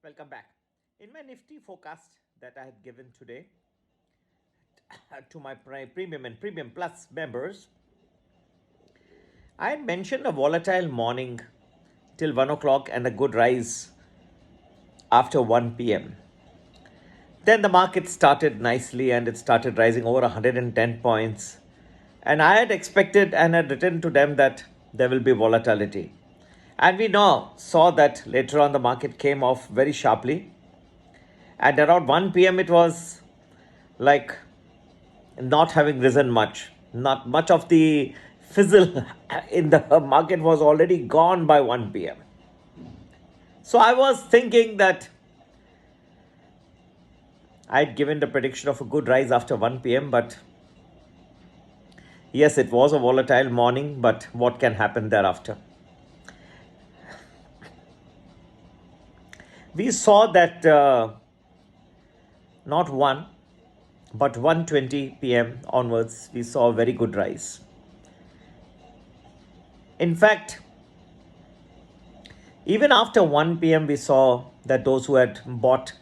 Welcome back. In my Nifty forecast that I had given today to my Premium and Premium Plus members, I had mentioned a volatile morning till 1 o'clock and a good rise after 1 p.m. Then the market started nicely and it started rising over 110 points. And I had expected and had written to them that there will be volatility. And we now saw that later on the market came off very sharply. At around 1 p.m. it was like not having risen much. Not much of the fizzle in the market was already gone by 1 p.m. So I was thinking that I'd given the prediction of a good rise after 1 p.m. But yes, it was a volatile morning, but what can happen thereafter? We saw that not 1, but 1:20 p.m. onwards, we saw a very good rise. In fact, even after 1 p.m., we saw that those who had bought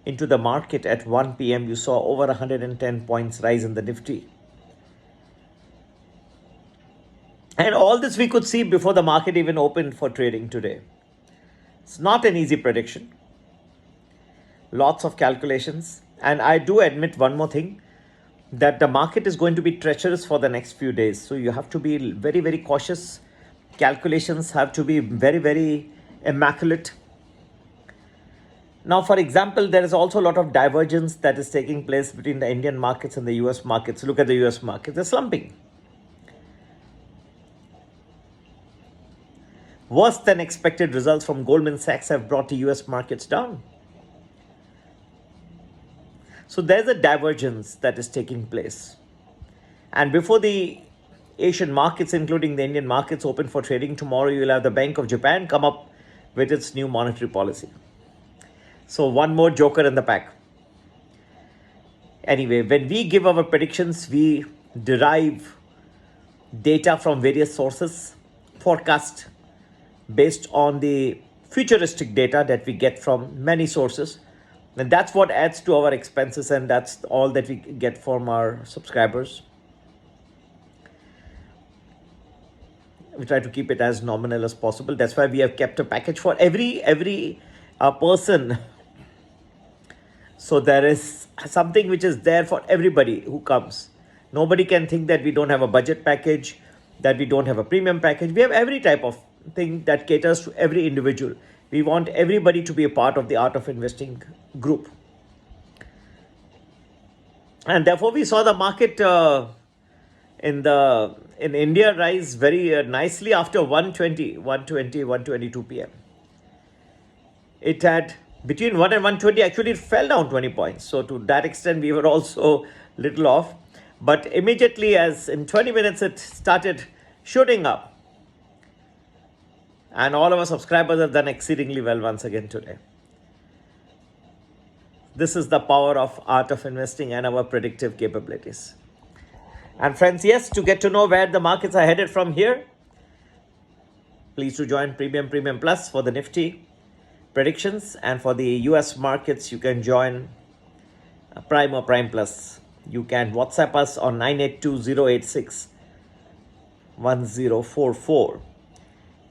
into the market at 1 p.m., you saw over 110 points rise in the Nifty. And all this we could see before the market even opened for trading today. It's not an easy prediction. Lots of calculations. And I do admit one more thing, that the market is going to be treacherous for the next few days. So you have to be very, very cautious. Calculations have to be very, very immaculate. Now, for example, there is also a lot of divergence that is taking place between the Indian markets and the US markets. Look at the US market, they're slumping. Worse than expected results from Goldman Sachs have brought the US markets down. So there's a divergence that is taking place. And before the Asian markets, including the Indian markets, open for trading tomorrow, you'll have the Bank of Japan come up with its new monetary policy. So one more joker in the pack. Anyway, when we give our predictions, we derive data from various sources, forecast based on the futuristic data that we get from many sources. And that's what adds to our expenses, and that's all that we get from our subscribers. We try to keep it as nominal as possible. That's why we have kept a package for every person. So there is something which is there for everybody who comes. Nobody can think that we don't have a budget package, that we don't have a premium package. We have every type of thing that caters to every individual. We want everybody to be a part of the Art of Investing group. And therefore, we saw the market in India rise very nicely after 122 p.m. It had between 1 and 120, actually it fell down 20 points. So to that extent, we were also little off. But immediately, as in 20 minutes, it started shooting up. And all of our subscribers have done exceedingly well once again today. This is the power of Art of Investing and our predictive capabilities. And friends, yes, to get to know where the markets are headed from here, please to join Premium Plus for the Nifty predictions. And for the US markets, you can join Prime or Prime Plus. You can WhatsApp us on 982-086-1044.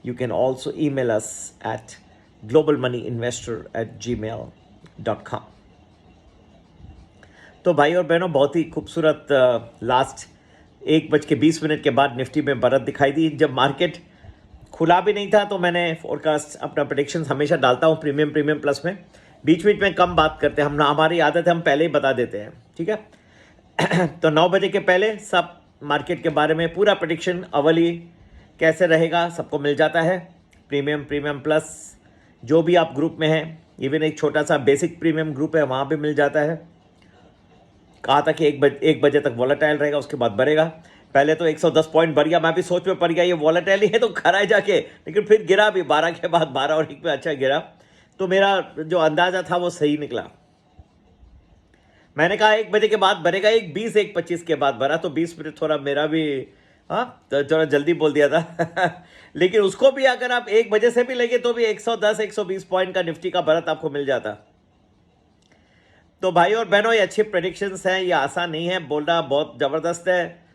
You can also email us at globalmoneyinvestor@gmail.com. तो भाई और बहनों, बहुत ही खूबसूरत last 1:20 के बाद Nifty में बढ़त दिखाई दी. जब मार्केट खुला भी नहीं था तो मैंने फोरकास्ट अपना प्रेडिक्शन हमेशा डालता हूँ प्रीमियम प्लस में. बीच में कम बात करते हैं हम, हमारी आदत है हम पहले ही बता देते हैं, ठीक है. तो 9 बजे के पहले सब मार्केट के बारे में पूरा प्रेडिक्शन अवली कैसे रहेगा सबको मिल जाता है. प्रीमियम प्लस जो भी आप ग्रुप में हैं, इवन एक छोटा सा बेसिक प्रीमियम ग्रुप है, वहाँ पे मिल जाता है. कहा था कि 1 बजे तक वॉलेटाइल रहेगा, उसके बाद बढ़ेगा. पहले तो 110 पॉइंट बढ़ गया, मैं भी सोच में पड़ गया ये वॉलेटाइल ही है तो खड़ा है जाके, लेकिन फिर गिरा भी 12 के बाद 12 और 1 पे अच्छा गिरा. तो मेरा जो अंदाजा था वो सही निकला. मैंने कहा 1 बजे के बाद बढ़ेगा, 1:20 1:25 के बाद बढ़ा, तो 20 मिनट थोड़ा मेरा भी हाँ, तो थोड़ा जल्दी बोल दिया था लेकिन उसको भी अगर आप 1 बजे से भी लेंगे तो भी 110 120 पॉइंट का निफ्टी का बढ़त आपको मिल जाता। तो भाई और बहनों, ये अच्छी प्रेडिक्शंस हैं, ये आसान नहीं है, बोलना बहुत ज़बरदस्त है।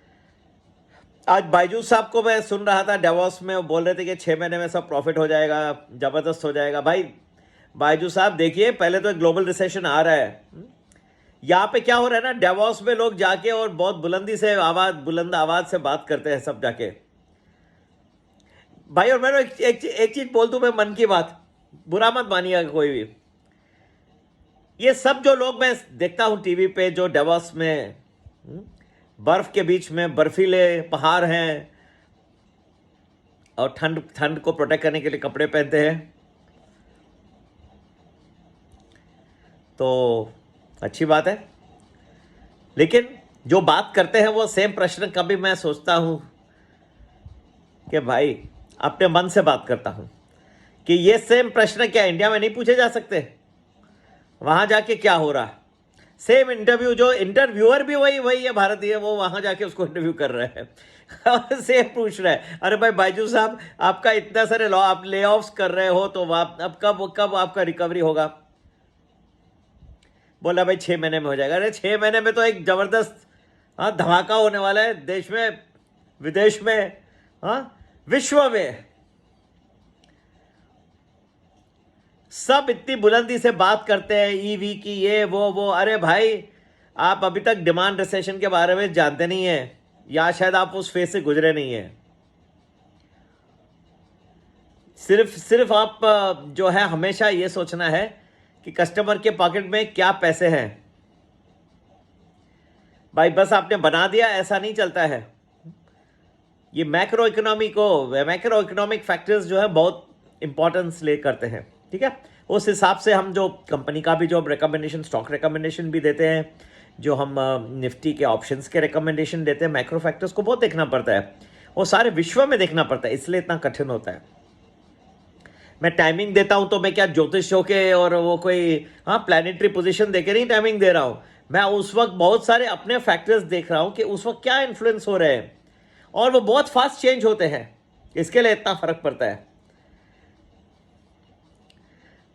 आज बायजूस साहब को मैं सुन रहा था डेवॉस में, वो बोल रहे थे कि 6 महीने में सब प्रॉफिट हो जाएगा, ज़बरदस्त हो जाएगा। भाई बायजूस साहब देखिए, पहले तो एक ग्लोबल रिसेशन आ रहा है। यहाँ पे क्या हो रहा है ना, डेवॉस में लोग जाके और बहुत बुलंद आवाज से बात करते हैं सब जाके। भाई और मैं एक चीज बोल दूं, मैं मन की बात, बुरा मत मानिएगा कोई भी। ये सब जो लोग मैं देखता हूं टीवी पे, जो डेवॉस में बर्फ के बीच में बर्फीले पहाड़ हैं और ठंड को प्रोटेक्ट करने के लिए कपड़े पहनते हैं, तो अच्छी बात है। लेकिन जो बात करते हैं वो सेम प्रश्न कभी मैं सोचता हूं कि भाई अपने मन से बात करता हूं कि ये सेम प्रश्न क्या इंडिया में नहीं पूछे जा सकते? वहां जाके क्या हो रहा है, सेम इंटरव्यू, जो इंटरव्यूअर भी वही है भारतीय, वो वहां जाके उसको इंटरव्यू कर रहे हैं और सेम पूछ रहे हैं, अरे भाई बायजू साहब आपका इतना सारे आप ले ऑफ्स कर रहे हो, तो अब कब आपका रिकवरी होगा? बोला भाई 6 महीने में हो जाएगा। अरे 6 महीने में तो एक जबरदस्त धमाका होने वाला है, देश में, विदेश में, विश्व में। सब इतनी बुलंदी से बात करते हैं ईवी की, ये वो। अरे भाई आप अभी तक डिमांड रिसेशन के बारे में जानते नहीं है, या शायद आप उस फेज से गुजरे नहीं है। सिर्फ आप जो है हमेशा ये सोचना है कि कस्टमर के पॉकेट में क्या पैसे हैं। भाई बस आपने बना दिया, ऐसा नहीं चलता है। ये मैक्रो इकोनॉमिक फैक्टर्स जो है बहुत इंपॉर्टेंस ले करते हैं, ठीक है। उस हिसाब से हम जो कंपनी का भी जो रिकमेंडेशन, स्टॉक रिकमेंडेशन भी देते हैं, जो हम निफ्टी के ऑप्शंस के रिकमेंडेशन देते हैं, मैक्रो फैक्टर्स को बहुत देखना पड़ता है, वो सारे विश्व में देखना पड़ता है, इसलिए इतना कठिन होता है। मैं टाइमिंग देता हूं तो मैं क्या ज्योतिष के और वो कोई प्लैनेटरी पोजीशन देके नहीं टाइमिंग दे रहा हूं, मैं उस वक्त बहुत सारे अपने फैक्टर्स देख रहा हूं कि उस वक्त क्या इन्फ्लुएंस हो रहे हैं, और वो बहुत फास्ट चेंज होते हैं, इसके लिए इतना फर्क पड़ता है।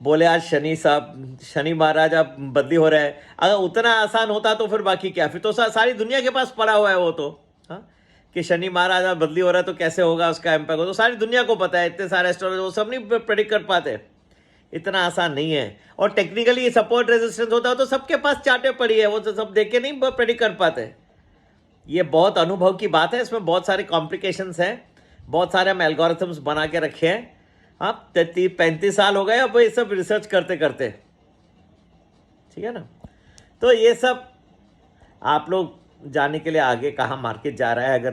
बोले आज शनि महाराज अब बदली हो रहा है, अगर उतना आसान होता तो फिर बाकी क्या, फिर तो सारी दुनिया के पास पड़ा हुआ है वो तो, कि शनि महाराज अब बदली हो रहा है तो कैसे होगा उसका इम्पैक्ट, तो सारी दुनिया को पता है, इतने सारे एस्ट्रोलॉजर वो सब नहीं प्रेडिक्ट कर पाते, इतना आसान नहीं है। और टेक्निकली सपोर्ट रेजिस्टेंस होता है तो सबके पास चार्टें पड़ी है, वो तो सब देख के नहीं प्रेडिक्ट कर पाते। ये बहुत अनुभव की बात है, इसमें बहुत सारे कॉम्प्लिकेशंस हैं, बहुत सारे हम एल्गोरिथम्स बना के रखे हैं। 33-35 साल हो गए अब ये सब रिसर्च करते करते, ठीक है ना। तो ये सब आप लोग जानने के लिए आगे कहाँ मार्केट जा रहा है, अगर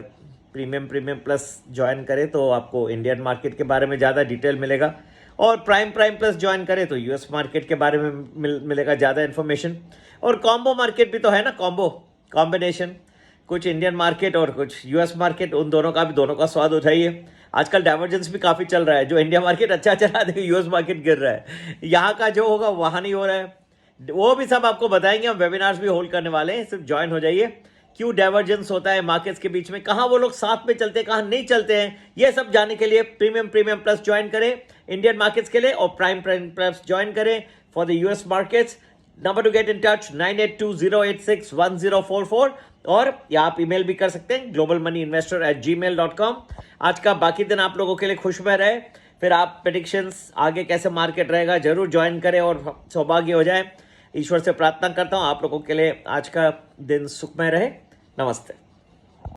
प्रीमियम प्लस ज्वाइन करें तो आपको इंडियन मार्केट के बारे में ज़्यादा डिटेल मिलेगा, और प्राइम प्लस ज्वाइन करें तो यूएस मार्केट के बारे में मिलेगा ज़्यादा इन्फॉर्मेशन। और कॉम्बो मार्केट भी तो है ना, कॉम्बिनेशन, कुछ इंडियन मार्केट और कुछ यूएस मार्केट, उन दोनों का स्वाद उठाइए। आजकल डाइवर्जेंस भी काफ़ी चल रहा है, जो इंडिया मार्केट अच्छा चला देखिए यूएस मार्केट गिर रहा है, यहाँ का जो होगा वहाँ नहीं हो रहा है, वो भी सब आपको बताएंगे। हम वेबिनार्स भी होल्ड करने वाले हैं, सिर्फ ज्वाइन हो जाइए। क्यों डाइवर्जेंस होता है मार्केट्स के बीच में, कहाँ वो लोग साथ में चलते हैं, कहाँ नहीं चलते हैं, ये सब जानने के लिए प्रीमियम प्लस ज्वाइन करें इंडियन मार्केट्स के लिए, और प्राइम प्लस ज्वाइन करें for the US markets. Number two get in touch 9820861044, और या आप ईमेल भी कर सकते हैं globalmoneyinvestor@gmail.com। आज का बाकी दिन आप लोगों के लिए खुशमय रहे, फिर आप प्रेडिक्शंस आगे कैसे मार्केट रहेगा जरूर ज्वाइन करें और सौभाग्य हो जाए। ईश्वर से प्रार्थना करता हूं आप लोगों के लिए आज का दिन सुखमय रहे। नमस्ते।